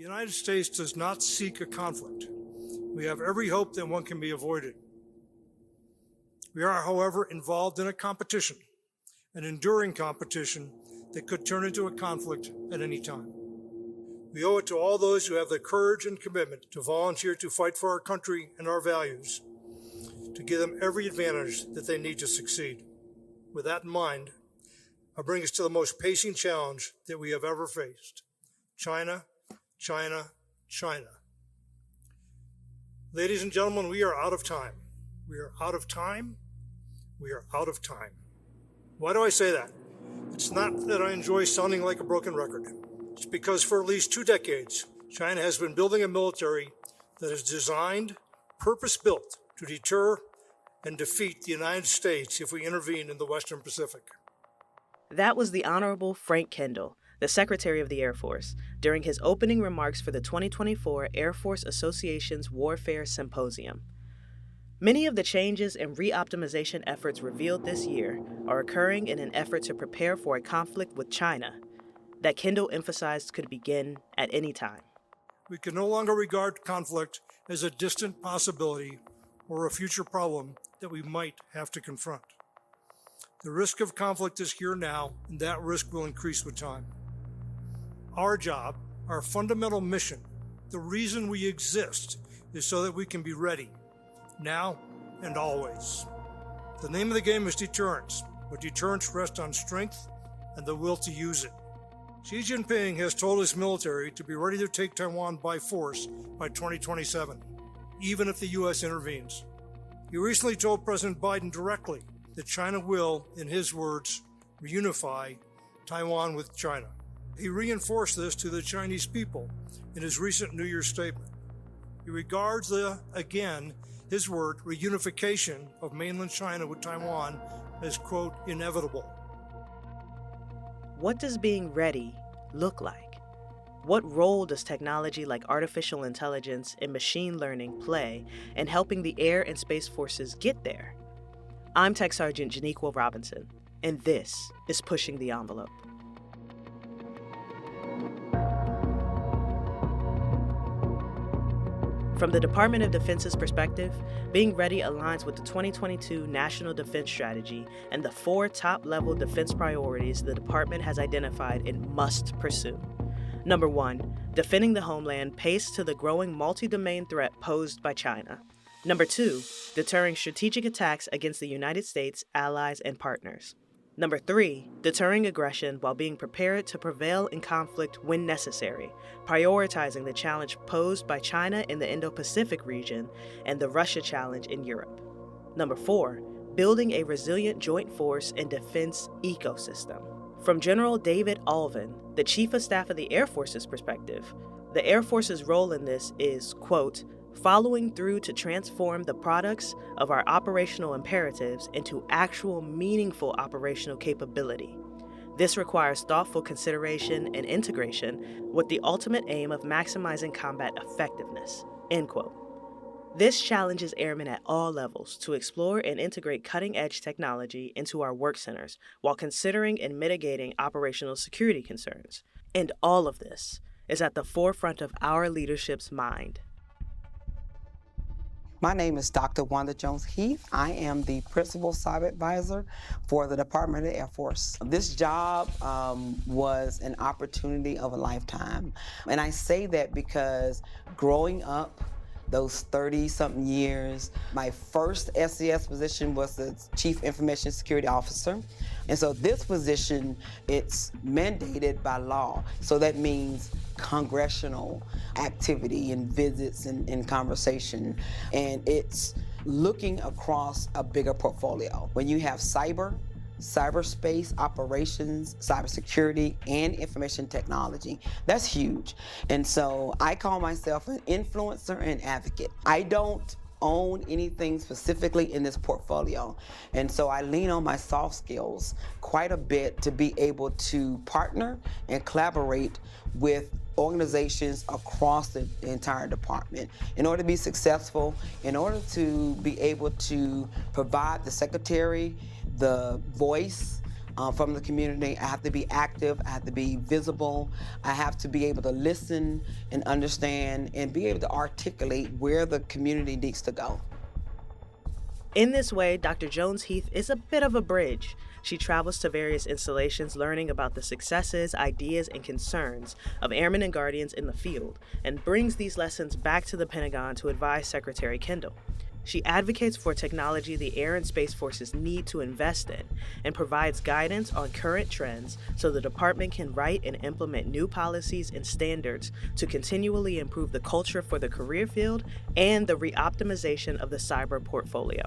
The United States does not seek a conflict. We have every hope that one can be avoided. We are, however, involved in a competition, an enduring competition that could turn into a conflict at any time. We owe it to all those who have the courage and commitment to volunteer to fight for our country and our values, to give them every advantage that they need to succeed. With that in mind, I bring us to the most pacing challenge that we have ever faced: China, China, China. Ladies and gentlemen, we are out of time. We are out of time. We are out of time. Why do I say that? It's not that I enjoy sounding like a broken record. It's because for at least 2 decades, China has been building a military that is designed, purpose-built to deter and defeat the United States if we intervene in the Western Pacific. That was the Honorable Frank Kendall, the Secretary of the Air Force, during his opening remarks for the 2024 Air Force Association's Warfare Symposium. Many of the changes and re-optimization efforts revealed this year are occurring in an effort to prepare for a conflict with China that Kendall emphasized could begin at any time. We can no longer regard conflict as a distant possibility or a future problem that we might have to confront. The risk of conflict is here now, and that risk will increase with time. Our job, our fundamental mission, the reason we exist, is so that we can be ready, now and always. The name of the game is deterrence, but deterrence rests on strength and the will to use it. Xi Jinping has told his military to be ready to take Taiwan by force by 2027, even if the U.S. intervenes. He recently told President Biden directly that China will, in his words, reunify Taiwan with China. He reinforced this to the Chinese people in his recent New Year's statement. He regards his word, reunification of mainland China with Taiwan as, quote, inevitable. What does being ready look like? What role does technology like artificial intelligence and machine learning play in helping the air and space forces get there? I'm Tech Sergeant Janiqua Robinson, and this is Pushing the Envelope. From the Department of Defense's perspective, being ready aligns with the 2022 National Defense Strategy and the 4 top-level defense priorities the department has identified and must pursue. Number 1, defending the homeland paced to the growing multi-domain threat posed by China. Number 2, deterring strategic attacks against the United States, allies, and partners. Number 3, deterring aggression while being prepared to prevail in conflict when necessary, prioritizing the challenge posed by China in the Indo-Pacific region and the Russia challenge in Europe. Number 4, building a resilient joint force and defense ecosystem. From General David Alvin, the Chief of Staff of the Air Force's perspective, the Air Force's role in this is, quote, following through to transform the products of our operational imperatives into actual meaningful operational capability. This requires thoughtful consideration and integration with the ultimate aim of maximizing combat effectiveness, end quote. This challenges airmen at all levels to explore and integrate cutting-edge technology into our work centers while considering and mitigating operational security concerns. And all of this is at the forefront of our leadership's mind. My name is Dr. Wanda Jones-Heath. I am the Principal Cyber Advisor for the Department of the Air Force. This job was an opportunity of a lifetime. And I say that because growing up, those 30-something years, my first SCS position was the Chief Information Security Officer. And so this position, it's mandated by law. So that means congressional activity and visits and conversation. And it's looking across a bigger portfolio. When you have cyberspace operations, cybersecurity, and information technology, that's huge. And so I call myself an influencer and advocate. I don't own anything specifically in this portfolio. And so I lean on my soft skills quite a bit to be able to partner and collaborate with organizations across the entire department in order to be successful, in order to be able to provide the secretary the voice from the community. I have to be active, I have to be visible, I have to be able to listen and understand and be able to articulate where the community needs to go. In this way, Dr. Jones-Heath is a bit of a bridge. She travels to various installations learning about the successes, ideas, and concerns of airmen and guardians in the field, and brings these lessons back to the Pentagon to advise Secretary Kendall. She advocates for technology the Air and Space Forces need to invest in and provides guidance on current trends so the department can write and implement new policies and standards to continually improve the culture for the career field and the re-optimization of the cyber portfolio.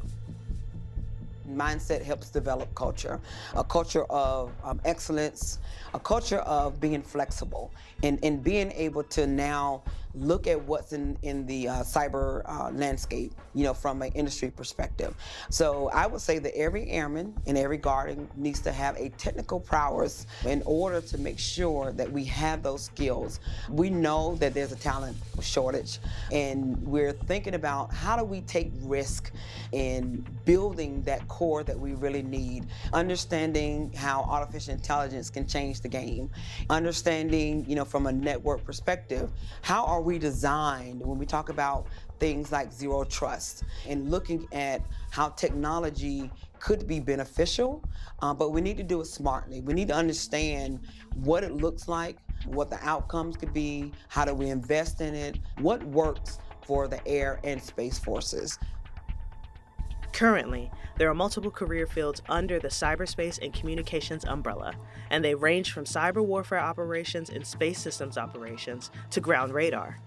Mindset helps develop culture, a culture of excellence, a culture of being flexible, and being able to now look at what's in the cyber landscape, from an industry perspective. So I would say that every airman and every guardian needs to have a technical prowess in order to make sure that we have those skills. We know that there's a talent shortage, and we're thinking about how do we take risk in building that core that we really need, understanding how artificial intelligence can change the game, understanding, from a network perspective, how are we designed when we talk about things like zero trust, and looking at how technology could be beneficial, but we need to do it smartly. We need to understand what it looks like, what the outcomes could be, how do we invest in it, what works for the Air and Space Forces. Currently, there are multiple career fields under the cyberspace and communications umbrella, and they range from cyber warfare operations and space systems operations to ground radar.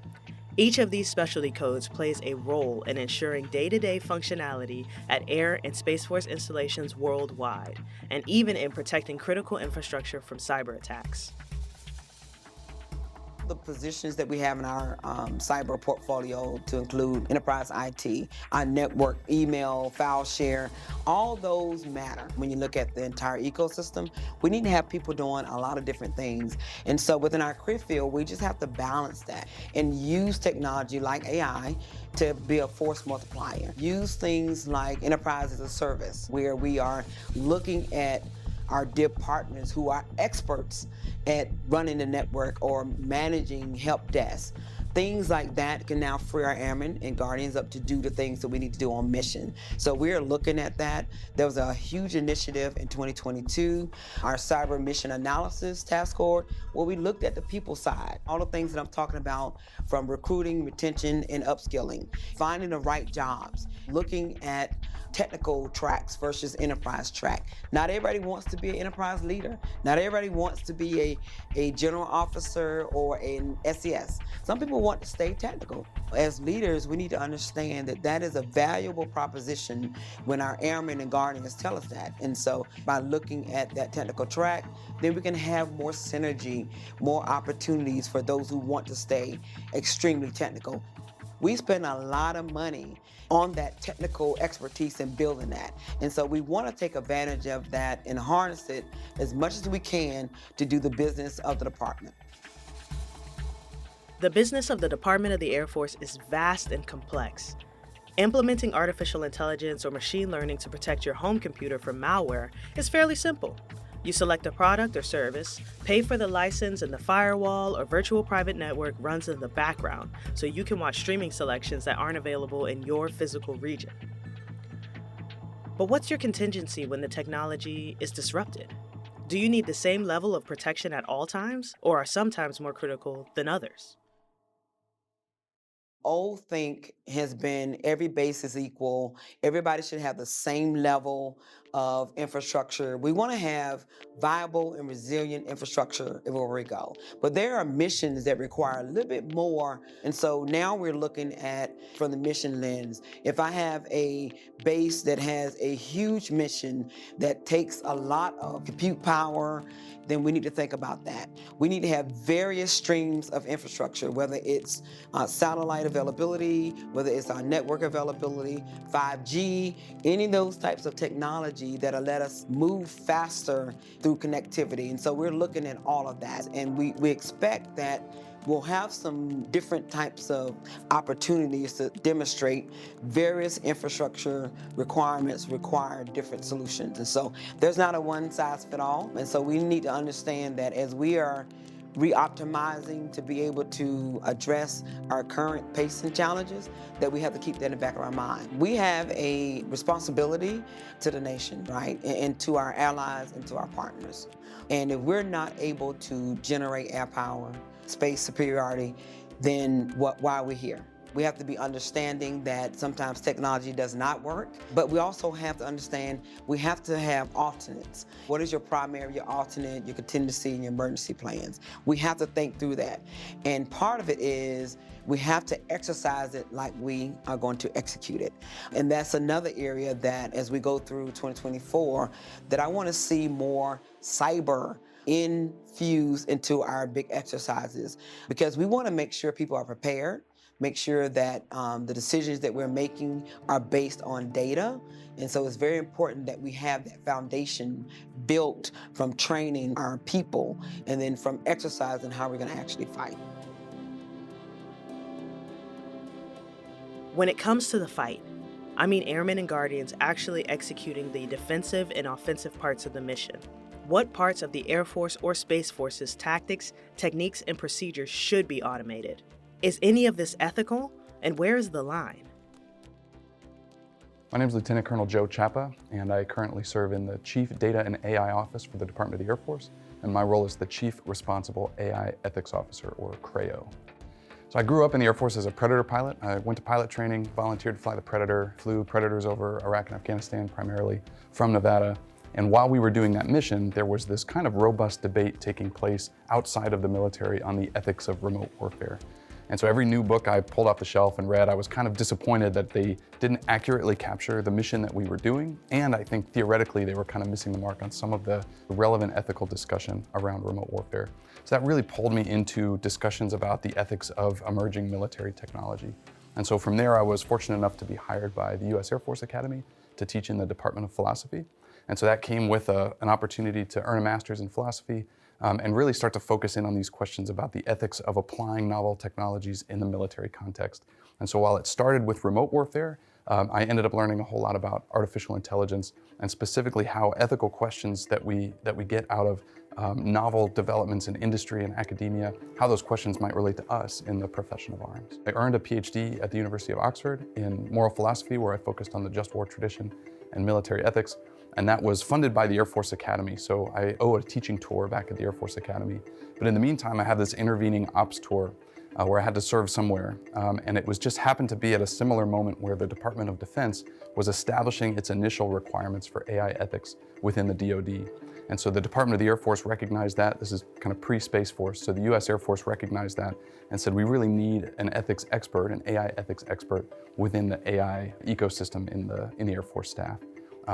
Each of these specialty codes plays a role in ensuring day-to-day functionality at Air and Space Force installations worldwide, and even in protecting critical infrastructure from cyber attacks. The positions that we have in our cyber portfolio to include enterprise IT, our network, email, file share, all those matter. When you look at the entire ecosystem, we need to have people doing a lot of different things. And so within our career field, we just have to balance that and use technology like AI to be a force multiplier. Use things like enterprise as a service, where we are looking at our dear partners who are experts at running the network or managing help desks. Things like that can now free our airmen and guardians up to do the things that we need to do on mission. So we're looking at that. There was a huge initiative in 2022, our Cyber Mission Analysis Task Force, where we looked at the people side, all the things that I'm talking about, from recruiting, retention, and upskilling, finding the right jobs, looking at technical tracks versus enterprise track. Not everybody wants to be an enterprise leader. Not everybody wants to be a general officer or an SES. Some people want to stay technical. As leaders, we need to understand that that is a valuable proposition when our airmen and guardians tell us that. And so by looking at that technical track, then we can have more synergy, more opportunities for those who want to stay extremely technical. We spend a lot of money on that technical expertise and building that. And so we want to take advantage of that and harness it as much as we can to do the business of the department. The business of the Department of the Air Force is vast and complex. Implementing artificial intelligence or machine learning to protect your home computer from malware is fairly simple. You select a product or service, pay for the license, and the firewall or virtual private network runs in the background so you can watch streaming selections that aren't available in your physical region. But what's your contingency when the technology is disrupted? Do you need the same level of protection at all times, or are some times more critical than others? Old think has been every base is equal. Everybody should have the same level of infrastructure. We want to have viable and resilient infrastructure everywhere we go. But there are missions that require a little bit more. And so now we're looking at, from the mission lens, if I have a base that has a huge mission that takes a lot of compute power, then we need to think about that. We need to have various streams of infrastructure, whether it's satellite availability, whether it's our network availability, 5G, any of those types of technology that'll let us move faster through connectivity. And so we're looking at all of that. And we expect that We'll have some different types of opportunities to demonstrate various infrastructure requirements require different solutions. And so there's not a one size fit all. And so we need to understand that as we are re-optimizing to be able to address our current pace and challenges, that we have to keep that in the back of our mind. We have a responsibility to the nation, right? And to our allies and to our partners. And if we're not able to generate air power, space superiority, then why are we here? We have to be understanding that sometimes technology does not work, but we also have to understand we have to have alternates. What is your primary, your alternate, your contingency, and your emergency plans? We have to think through that. And part of it is we have to exercise it like we are going to execute it. And that's another area that as we go through 2024, that I want to see more cyber infused into our big exercises, because we want to make sure people are prepared, make sure that the decisions that we're making are based on data. And so it's very important that we have that foundation built from training our people and then from exercising how we're going to actually fight. When it comes to the fight, I mean airmen and guardians actually executing the defensive and offensive parts of the mission. What parts of the Air Force or Space Force's tactics, techniques, and procedures should be automated? Is any of this ethical, and where is the line? My name is Lieutenant Colonel Joe Chapa, and I currently serve in the Chief Data and AI Office for the Department of the Air Force, and my role is the Chief Responsible AI Ethics Officer, or CRAO. So I grew up in the Air Force as a Predator pilot. I went to pilot training, volunteered to fly the Predator, flew Predators over Iraq and Afghanistan primarily from Nevada. And while we were doing that mission, there was this kind of robust debate taking place outside of the military on the ethics of remote warfare. And so every new book I pulled off the shelf and read, I was kind of disappointed that they didn't accurately capture the mission that we were doing. And I think theoretically, they were kind of missing the mark on some of the relevant ethical discussion around remote warfare. So that really pulled me into discussions about the ethics of emerging military technology. And so from there, I was fortunate enough to be hired by the U.S. Air Force Academy to teach in the Department of Philosophy. And so that came with an opportunity to earn a master's in philosophy and really start to focus in on these questions about the ethics of applying novel technologies in the military context. And so while it started with remote warfare, I ended up learning a whole lot about artificial intelligence and specifically how ethical questions that we get out of novel developments in industry and academia, how those questions might relate to us in the profession of arms. I earned a PhD at the University of Oxford in moral philosophy, where I focused on the just war tradition and military ethics. And that was funded by the Air Force Academy. So I owe a teaching tour back at the Air Force Academy. But in the meantime, I had this intervening ops tour where I had to serve somewhere. And it was just happened to be at a similar moment where the Department of Defense was establishing its initial requirements for AI ethics within the DoD. And so the Department of the Air Force recognized that. This is kind of pre-Space Force. So the US Air Force recognized that and said, we really need an ethics expert, an AI ethics expert within the AI ecosystem in the Air Force staff.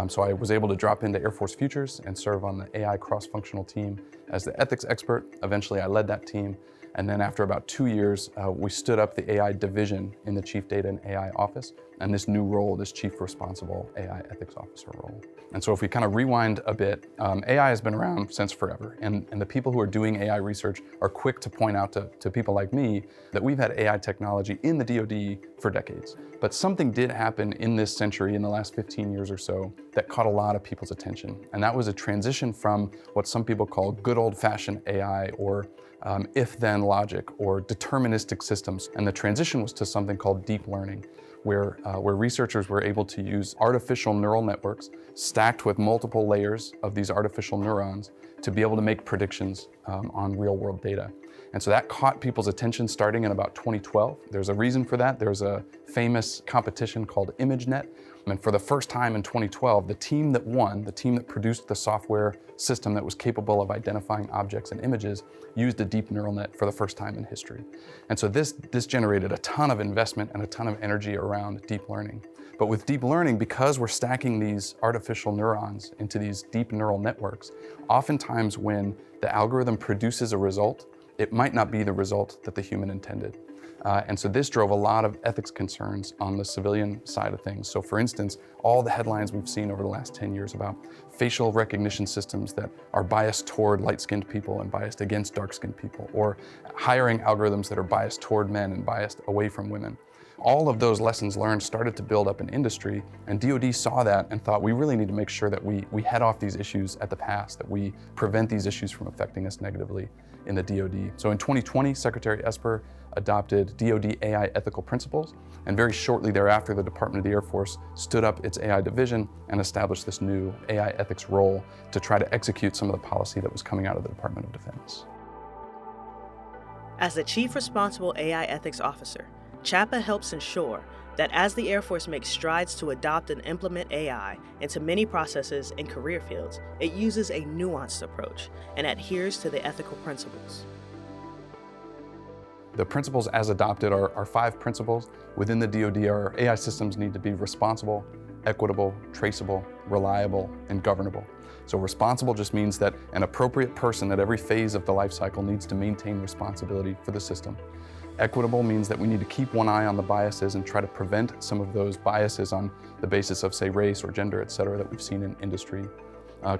So I was able to drop into Air Force Futures and serve on the AI cross-functional team as the ethics expert. Eventually, I led that team. And then after about 2 years, we stood up the AI division in the Chief Data and AI Office, and this new role, this Chief Responsible AI Ethics Officer role. And so if we kind of rewind a bit, AI has been around since forever, and the people who are doing AI research are quick to point out to people like me that we've had AI technology in the DoD for decades. But something did happen in this century, in the last 15 years or so, that caught a lot of people's attention. And that was a transition from what some people call good old-fashioned AI, or if-then logic, or deterministic systems. And the transition was to something called deep learning, where researchers were able to use artificial neural networks stacked with multiple layers of these artificial neurons to be able to make predictions on real-world data. And so that caught people's attention starting in about 2012. There's a reason for that. There's a famous competition called ImageNet. And for the first time in 2012, the team that won, the team that produced the software system that was capable of identifying objects and images, used a deep neural net for the first time in history. And so this generated a ton of investment and a ton of energy around deep learning. But with deep learning, because we're stacking these artificial neurons into these deep neural networks, oftentimes when the algorithm produces a result it might not be the result that the human intended. And so this drove a lot of ethics concerns on the civilian side of things. So for instance, all the headlines we've seen over the last 10 years about facial recognition systems that are biased toward light-skinned people and biased against dark-skinned people, or hiring algorithms that are biased toward men and biased away from women. All of those lessons learned started to build up an industry, and DoD saw that and thought we really need to make sure that we head off these issues at the pass, that we prevent these issues from affecting us negatively in the DoD. So in 2020, Secretary Esper adopted DoD AI ethical principles, and very shortly thereafter, the Department of the Air Force stood up its AI division and established this new AI ethics role to try to execute some of the policy that was coming out of the Department of Defense. As the Chief Responsible AI Ethics Officer, CHAPA helps ensure that as the Air Force makes strides to adopt and implement AI into many processes and career fields, it uses a nuanced approach and adheres to the ethical principles. The principles as adopted are 5 principles. Within the DoD, our AI systems need to be responsible, equitable, traceable, reliable, and governable. So responsible just means that an appropriate person at every phase of the life cycle needs to maintain responsibility for the system. Equitable means that we need to keep one eye on the biases and try to prevent some of those biases on the basis of, say, race or gender, et cetera, that we've seen in industry.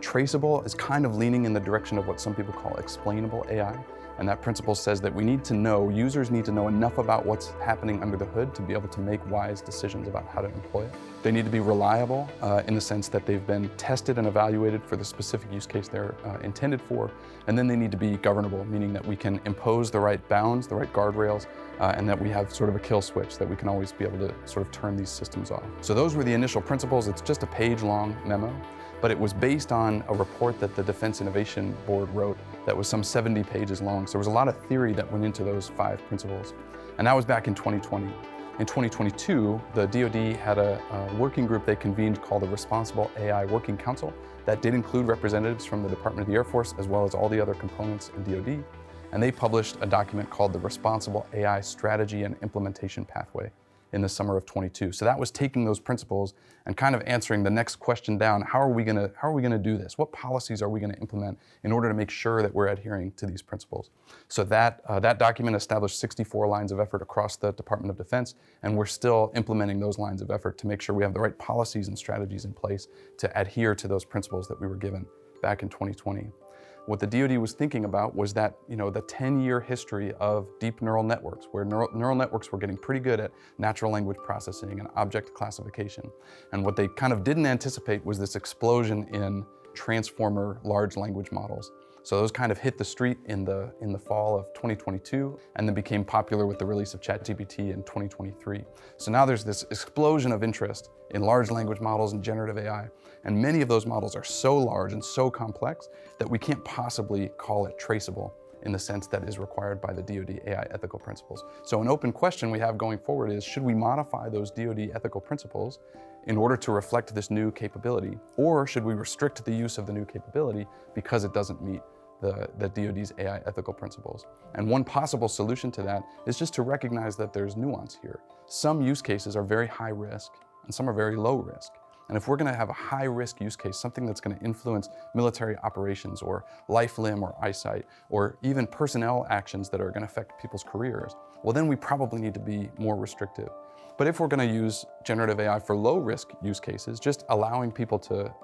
Traceable is kind of leaning in the direction of what some people call explainable AI. And that principle says that users need to know enough about what's happening under the hood to be able to make wise decisions about how to employ it. They need to be reliable in the sense that they've been tested and evaluated for the specific use case they're intended for. And then they need to be governable, meaning that we can impose the right bounds, the right guardrails, and that we have sort of a kill switch that we can always be able to sort of turn these systems off. So those were the initial principles. It's just a page-long memo, but it was based on a report that the Defense Innovation Board wrote that was some 70 pages long. So there was a lot of theory that went into those 5 principles. And that was back in 2020. In 2022, the DoD had a working group they convened called the Responsible AI Working Council that did include representatives from the Department of the Air Force as well as all the other components in DoD. And they published a document called the Responsible AI Strategy and Implementation Pathway in the summer of 22. So that was taking those principles and kind of answering the next question down, how are we gonna do this? What policies are we gonna implement in order to make sure that we're adhering to these principles? So that document established 64 lines of effort across the Department of Defense, and we're still implementing those lines of effort to make sure we have the right policies and strategies in place to adhere to those principles that we were given back in 2020. What the DoD was thinking about was that, the 10-year history of deep neural networks, where neural networks were getting pretty good at natural language processing and object classification. And what they kind of didn't anticipate was this explosion in transformer large language models. So those kind of hit the street in the fall of 2022 and then became popular with the release of ChatGPT in 2023. So now there's this explosion of interest in large language models and generative AI. And many of those models are so large and so complex that we can't possibly call it traceable in the sense that is required by the DoD AI ethical principles. So an open question we have going forward is, should we modify those DoD ethical principles in order to reflect this new capability? Or should we restrict the use of the new capability because it doesn't meet the DoD's AI ethical principles? And one possible solution to that is just to recognize that there's nuance here. Some use cases are very high risk and some are very low risk. And if we're gonna have a high risk use case, something that's gonna influence military operations or life, limb, or eyesight, or even personnel actions that are gonna affect people's careers, well then we probably need to be more restrictive. But if we're gonna use generative AI for low risk use cases, just allowing people to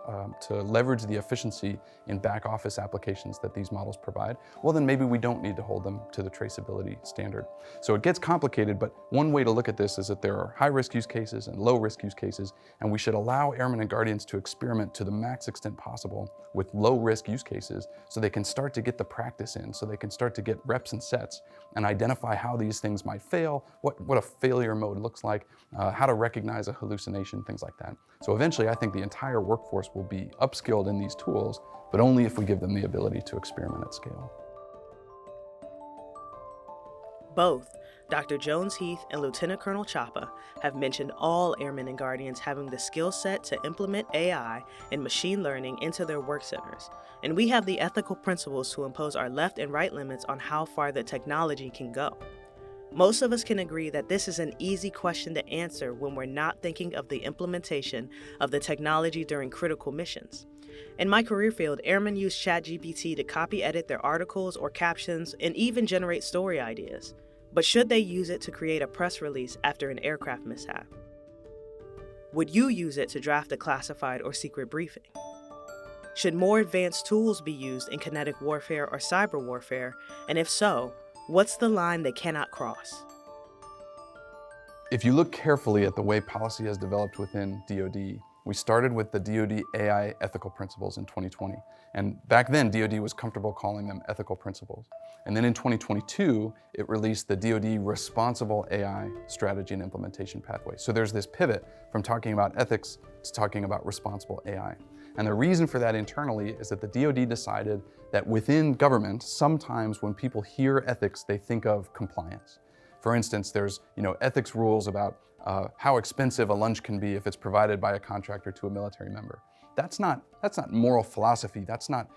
leverage the efficiency in back office applications that these models provide, well then maybe we don't need to hold them to the traceability standard. So it gets complicated, but one way to look at this is that there are high risk use cases and low risk use cases, and we should allow airmen and guardians to experiment to the max extent possible with low risk use cases so they can start to get the practice in, so they can start to get reps and sets and identify how these things might fail, what a failure mode looks like, how to recognize a hallucination, things like that. So eventually I think the entire workforce will be upskilled in these tools, but only if we give them the ability to experiment at scale. Both Dr. Jones-Heath and Lieutenant Colonel Chapa have mentioned all airmen and guardians having the skill set to implement AI and machine learning into their work centers. And we have the ethical principles to impose our left and right limits on how far the technology can go. Most of us can agree that this is an easy question to answer when we're not thinking of the implementation of the technology during critical missions. In my career field, airmen use ChatGPT to copy edit their articles or captions and even generate story ideas. But should they use it to create a press release after an aircraft mishap? Would you use it to draft a classified or secret briefing? Should more advanced tools be used in kinetic warfare or cyber warfare? And if so, what's the line they cannot cross? If you look carefully at the way policy has developed within DoD, we started with the DoD AI ethical principles in 2020. And back then, DoD was comfortable calling them ethical principles. And then in 2022, it released the DoD responsible AI strategy and implementation pathway. So there's this pivot from talking about ethics to talking about responsible AI. And the reason for that internally is that the DoD decided that within government, sometimes when people hear ethics, they think of compliance. For instance, there's ethics rules about how expensive a lunch can be if it's provided by a contractor to a military member. That's not moral philosophy. That's not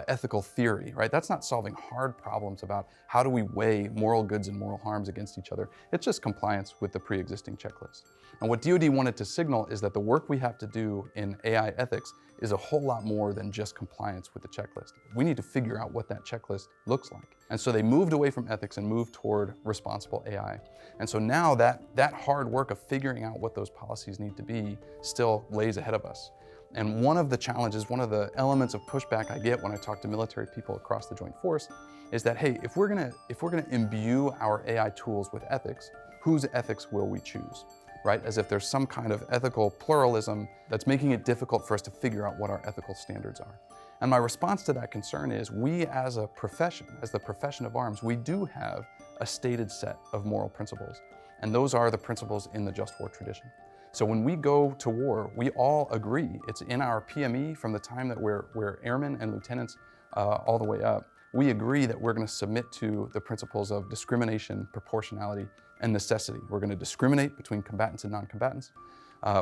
ethical theory, right? That's not solving hard problems about how do we weigh moral goods and moral harms against each other. It's just compliance with the pre-existing checklist. And what DoD wanted to signal is that the work we have to do in AI ethics is a whole lot more than just compliance with the checklist. We need to figure out what that checklist looks like. And so they moved away from ethics and moved toward responsible AI. And so now that hard work of figuring out what those policies need to be still lays ahead of us. And one of the challenges, one of the elements of pushback I get when I talk to military people across the Joint Force is that, hey, if we're gonna imbue our AI tools with ethics, whose ethics will we choose? Right? As if there's some kind of ethical pluralism that's making it difficult for us to figure out what our ethical standards are. And my response to that concern is we as a profession, as the profession of arms, we do have a stated set of moral principles. And those are the principles in the just war tradition. So when we go to war, we all agree, it's in our PME from the time that we're airmen and lieutenants all the way up. We agree that we're going to submit to the principles of discrimination, proportionality, and necessity. We're going to discriminate between combatants and non-combatants.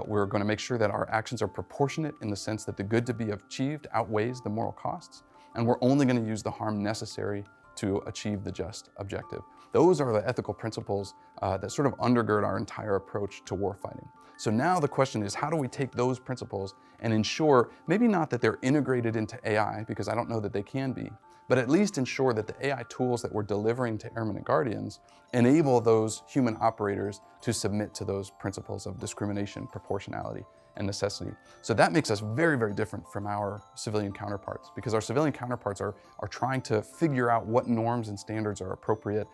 We're going to make sure that our actions are proportionate in the sense that the good to be achieved outweighs the moral costs. And we're only going to use the harm necessary to achieve the just objective. Those are the ethical principles that sort of undergird our entire approach to warfighting. So now the question is, how do we take those principles and ensure, maybe not that they're integrated into AI, because I don't know that they can be, but at least ensure that the AI tools that we're delivering to airmen and guardians enable those human operators to submit to those principles of discrimination, proportionality, and necessity. So that makes us very, very different from our civilian counterparts, because our civilian counterparts are trying to figure out what norms and standards are appropriate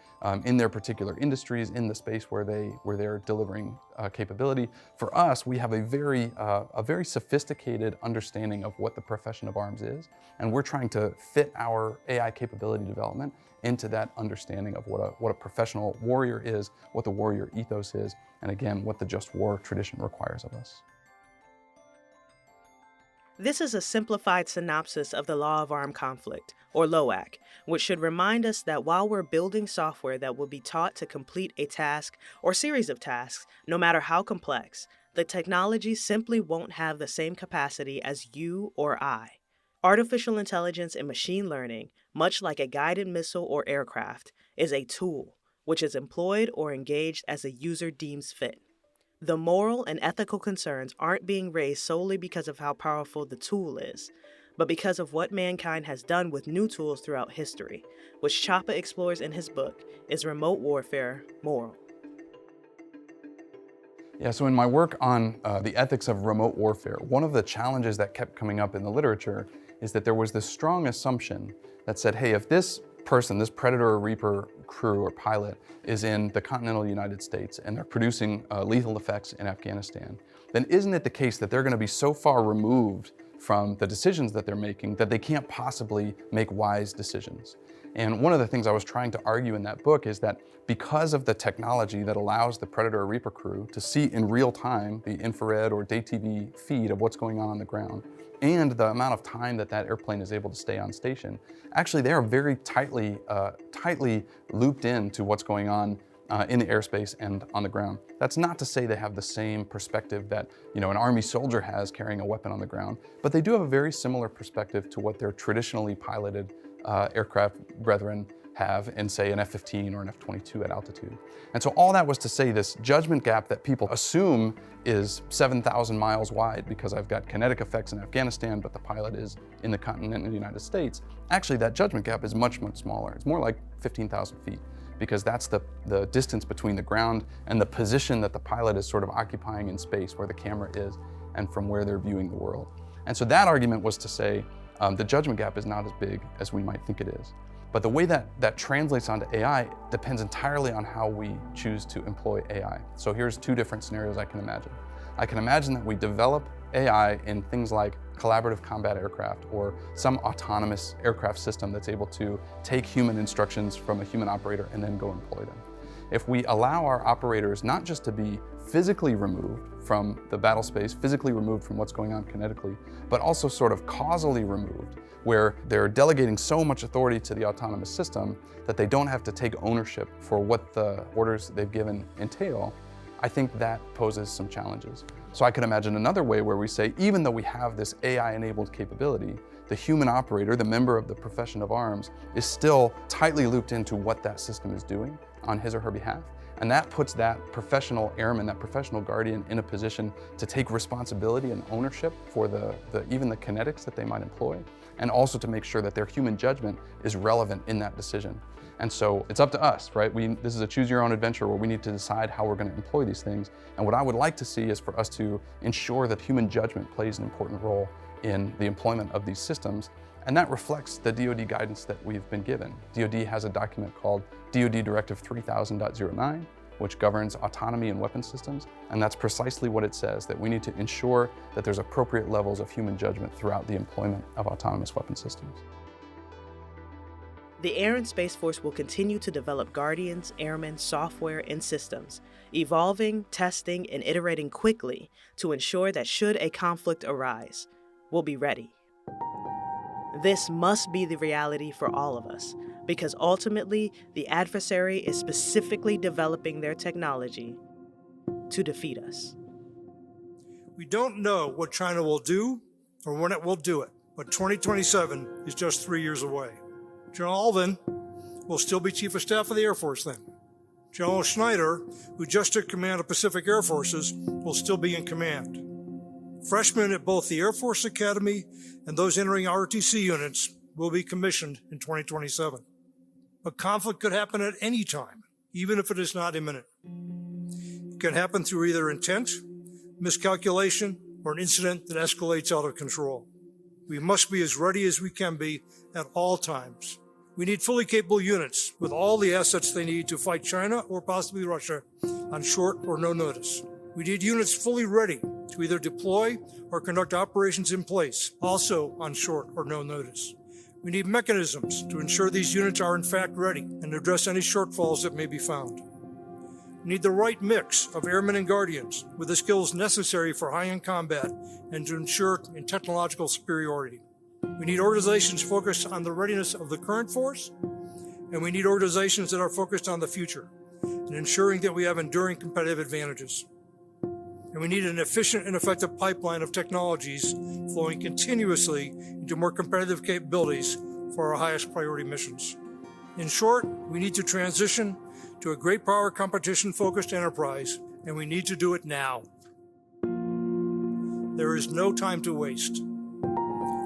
in their particular industries, in the space where they're delivering capability. For us, we have a very sophisticated understanding of what the profession of arms is, and we're trying to fit our AI capability development into that understanding of what a professional warrior is, what the warrior ethos is, and again, what the just war tradition requires of us. This is a simplified synopsis of the Law of Armed Conflict, or LOAC, which should remind us that while we're building software that will be taught to complete a task or series of tasks, no matter how complex, the technology simply won't have the same capacity as you or I. Artificial intelligence and machine learning, much like a guided missile or aircraft, is a tool, which is employed or engaged as a user deems fit. The moral and ethical concerns aren't being raised solely because of how powerful the tool is, but because of what mankind has done with new tools throughout history, which Chapa explores in his book, Is Remote Warfare Moral? Yeah, so in my work on the ethics of remote warfare, one of the challenges that kept coming up in the literature is that there was this strong assumption that said, hey, if this person, this Predator or Reaper crew or pilot is in the continental United States and they're producing lethal effects in Afghanistan, then isn't it the case that they're going to be so far removed from the decisions that they're making that they can't possibly make wise decisions? And one of the things I was trying to argue in that book is that because of the technology that allows the Predator or Reaper crew to see in real time the infrared or day TV feed of what's going on the ground, and the amount of time that that airplane is able to stay on station, actually they are very tightly looped into what's going on in the airspace and on the ground. That's not to say they have the same perspective that an Army soldier has carrying a weapon on the ground, but they do have a very similar perspective to what their traditionally piloted aircraft brethren have in, say, an F-15 or an F-22 at altitude. And so all that was to say this judgment gap that people assume is 7,000 miles wide because I've got kinetic effects in Afghanistan, but the pilot is in the continent of the United States. Actually, that judgment gap is much, much smaller. It's more like 15,000 feet, because that's the distance between the ground and the position that the pilot is sort of occupying in space, where the camera is, and from where they're viewing the world. And so that argument was to say the judgment gap is not as big as we might think it is. But the way that translates onto AI depends entirely on how we choose to employ AI. So here's two different scenarios I can imagine. I can imagine that we develop AI in things like collaborative combat aircraft or some autonomous aircraft system that's able to take human instructions from a human operator and then go employ them. If we allow our operators not just to be physically removed from the battle space, physically removed from what's going on kinetically, but also sort of causally removed, where they're delegating so much authority to the autonomous system that they don't have to take ownership for what the orders they've given entail, I think that poses some challenges. So I could imagine another way where we say, even though we have this AI-enabled capability, the human operator, the member of the profession of arms, is still tightly looped into what that system is doing on his or her behalf. And that puts that professional airman, that professional guardian, in a position to take responsibility and ownership for even the kinetics that they might employ, and also to make sure that their human judgment is relevant in that decision. And so it's up to us, right? This is a choose your own adventure where we need to decide how we're going to employ these things. And what I would like to see is for us to ensure that human judgment plays an important role in the employment of these systems. And that reflects the DoD guidance that we've been given. DoD has a document called DoD Directive 3000.09, which governs autonomy in weapon systems. And that's precisely what it says, that we need to ensure that there's appropriate levels of human judgment throughout the employment of autonomous weapon systems. The Air and Space Force will continue to develop Guardians, airmen, software, and systems, evolving, testing, and iterating quickly to ensure that should a conflict arise, we'll be ready. This must be the reality for all of us, because ultimately, the adversary is specifically developing their technology to defeat us. We don't know what China will do or when it will do it, but 2027 is just 3 years away. General Alvin will still be Chief of Staff of the Air Force then. General Schneider, who just took command of Pacific Air Forces, will still be in command. Freshmen at both the Air Force Academy and those entering ROTC units will be commissioned in 2027. But conflict could happen at any time, even if it is not imminent. It can happen through either intent, miscalculation, or an incident that escalates out of control. We must be as ready as we can be at all times. We need fully capable units with all the assets they need to fight China or possibly Russia on short or no notice. We need units fully ready to either deploy or conduct operations in place, also on short or no notice. We need mechanisms to ensure these units are in fact ready and address any shortfalls that may be found. We need the right mix of airmen and guardians with the skills necessary for high-end combat and to ensure technological superiority. We need organizations focused on the readiness of the current force, and we need organizations that are focused on the future and ensuring that we have enduring competitive advantages. And we need an efficient and effective pipeline of technologies flowing continuously into more competitive capabilities for our highest priority missions. In short, we need to transition to a great power competition-focused enterprise, and we need to do it now. There is no time to waste.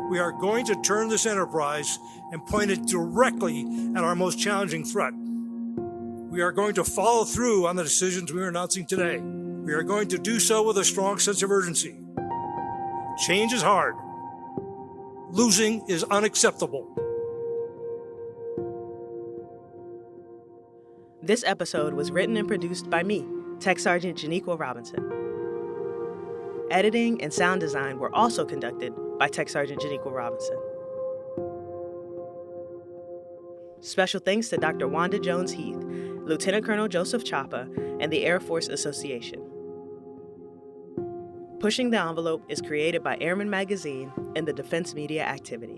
We are going to turn this enterprise and point it directly at our most challenging threat. We are going to follow through on the decisions we are announcing today. We are going to do so with a strong sense of urgency. Change is hard. Losing is unacceptable. This episode was written and produced by me, Tech Sergeant Janiqua Robinson. Editing and sound design were also conducted by Tech Sergeant Janiqua Robinson. Special thanks to Dr. Wanda Jones-Heath, Lieutenant Colonel Joseph Chapa, and the Air Force Association. Pushing the Envelope is created by Airman Magazine and the Defense Media Activity.